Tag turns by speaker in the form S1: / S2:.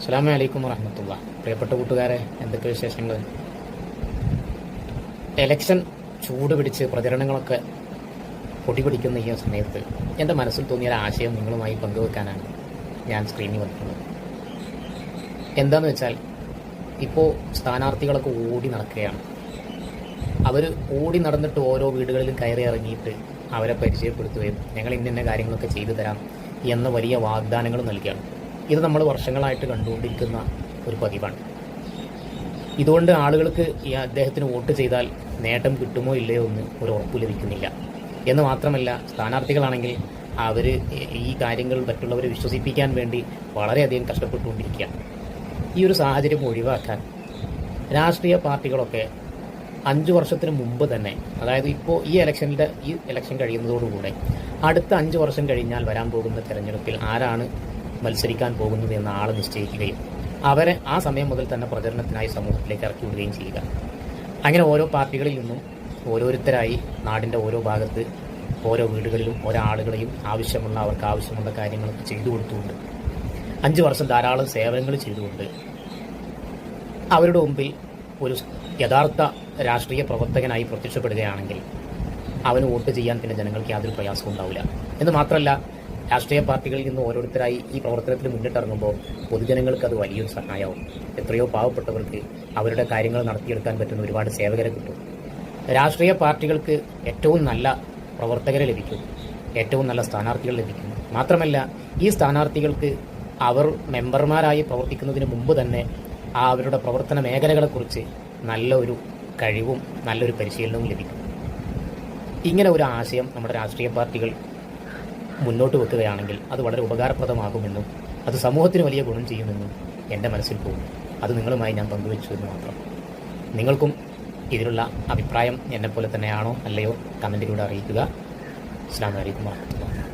S1: അസ്സലാമു അലൈക്കും വറഹ്മത്തുള്ളാഹി. പ്രിയപ്പെട്ട കൂട്ടുകാരെ, എന്തൊക്കെ വിശേഷങ്ങൾ? എലക്ഷൻ ചൂട് പിടിച്ച് പ്രചരണങ്ങളൊക്കെ പൊടിപിടിക്കുന്ന ഈ സമയത്ത് എൻ്റെ മനസ്സിൽ തോന്നിയ ഒരു ആശയം നിങ്ങളുമായി പങ്കുവെക്കാനാണ് ഞാൻ സ്ക്രീനിൽ വന്നിട്ടുള്ളത്. എന്താണെന്ന് വെച്ചാൽ, ഇപ്പോൾ സ്ഥാനാർത്ഥികളൊക്കെ ഓടി നടക്കുകയാണ്. അവർ ഓടി നടന്നിട്ട് ഓരോ വീടുകളിലും കയറി ഇറങ്ങിയിട്ട് അവരെ പരിചയപ്പെടുത്തുകയും ഞങ്ങൾ ഇന്ന കാര്യങ്ങളൊക്കെ ചെയ്തു തരാം എന്ന വലിയ വാഗ്ദാനങ്ങൾ നൽകുകയാണ്. ഇത് നമ്മൾ വർഷങ്ങളായിട്ട് കണ്ടുകൊണ്ടിരിക്കുന്ന ഒരു പതിവാണ്. ഇതുകൊണ്ട് ആളുകൾക്ക് ഈ അദ്ദേഹത്തിന് വോട്ട് ചെയ്താൽ നേട്ടം കിട്ടുമോ ഇല്ലയോ എന്ന് ഒരു ഉറപ്പ് ലഭിക്കുന്നില്ല. എന്ന് മാത്രമല്ല, സ്ഥാനാർത്ഥികളാണെങ്കിൽ അവർ ഈ കാര്യങ്ങൾ മറ്റുള്ളവരെ വിശ്വസിപ്പിക്കാൻ വേണ്ടി വളരെയധികം കഷ്ടപ്പെട്ടുകൊണ്ടിരിക്കുകയാണ്. ഈ ഒരു സാഹചര്യം ഒഴിവാക്കാൻ രാഷ്ട്രീയ പാർട്ടികളൊക്കെ 5 വർഷത്തിന് മുമ്പ് തന്നെ, അതായത് ഇപ്പോൾ ഈ ഇലക്ഷൻ കഴിയുന്നതോടുകൂടെ അടുത്ത 5 വർഷം കഴിഞ്ഞാൽ വരാൻ പോകുന്ന തെരഞ്ഞെടുപ്പിൽ ആരാണ് മത്സരിക്കാൻ പോകുന്നത് എന്ന ആളെ നിശ്ചയിക്കുകയും അവരെ ആ സമയം മുതൽ തന്നെ പ്രചരണത്തിനായി സമൂഹത്തിലേക്ക് ഇറക്കി വിടുകയും ചെയ്യുക. അങ്ങനെ ഓരോ പാർട്ടികളിൽ നിന്നും ഓരോരുത്തരായി നാടിൻ്റെ ഓരോ ഭാഗത്ത് ഓരോ വീടുകളിലും ഓരോ ആളുകളെയും അവർക്ക് ആവശ്യമുള്ള കാര്യങ്ങളൊക്കെ ചെയ്തു കൊടുത്തുകൊണ്ട് 5 വർഷം ധാരാളം സേവനങ്ങൾ ചെയ്തുകൊണ്ട് അവരുടെ മുമ്പിൽ ഒരു യഥാർത്ഥ രാഷ്ട്രീയ പ്രവർത്തകനായി പ്രത്യക്ഷപ്പെടുകയാണെങ്കിൽ അവന് വോട്ട് ചെയ്യാൻ പിന്നെ ജനങ്ങൾക്ക് യാതൊരു പ്രയാസവും ഉണ്ടാവില്ല. എന്ന് മാത്രമല്ല, രാഷ്ട്രീയ പാർട്ടികളിൽ നിന്ന് ഓരോരുത്തരായി ഈ പ്രവർത്തനത്തിൽ മുന്നിട്ടിറങ്ങുമ്പോൾ പൊതുജനങ്ങൾക്ക് അത് വലിയൊരു സഹായമാവും. എത്രയോ പാവപ്പെട്ടവർക്ക് അവരുടെ കാര്യങ്ങൾ നടത്തിയെടുക്കാൻ പറ്റുന്ന ഒരുപാട് സേവകരെ കിട്ടും. രാഷ്ട്രീയ പാർട്ടികൾക്ക് ഏറ്റവും നല്ല പ്രവർത്തകരെ ലഭിക്കും, ഏറ്റവും നല്ല സ്ഥാനാർത്ഥികൾ ലഭിക്കും. മാത്രമല്ല, ഈ സ്ഥാനാർത്ഥികൾക്ക് അവർ മെമ്പർമാരായി പ്രവർത്തിക്കുന്നതിന് മുമ്പ് തന്നെ അവരുടെ പ്രവർത്തന മേഖലകളെക്കുറിച്ച് നല്ലൊരു കഴിവും നല്ലൊരു പരിശീലനവും ലഭിക്കും. ഇങ്ങനെ ഒരു ആശയം നമ്മുടെ രാഷ്ട്രീയ പാർട്ടികൾ മുന്നോട്ട് വെക്കുകയാണെങ്കിൽ അത് വളരെ ഉപകാരപ്രദമാകുമെന്നും അത് സമൂഹത്തിന് വലിയ ഗുണം ചെയ്യുമെന്നും എൻ്റെ മനസ്സിൽ പോകും. അത് നിങ്ങളുമായി ഞാൻ പങ്കുവെച്ചു എന്ന് മാത്രം. നിങ്ങൾക്കും ഇതിലുള്ള അഭിപ്രായം എന്നെപ്പോലെ തന്നെയാണോ അല്ലയോ കമൻറ്റിലൂടെ അറിയിക്കുക. അസ്സലാമു അലൈക്കും വറഹ്മത്തുള്ളാഹി.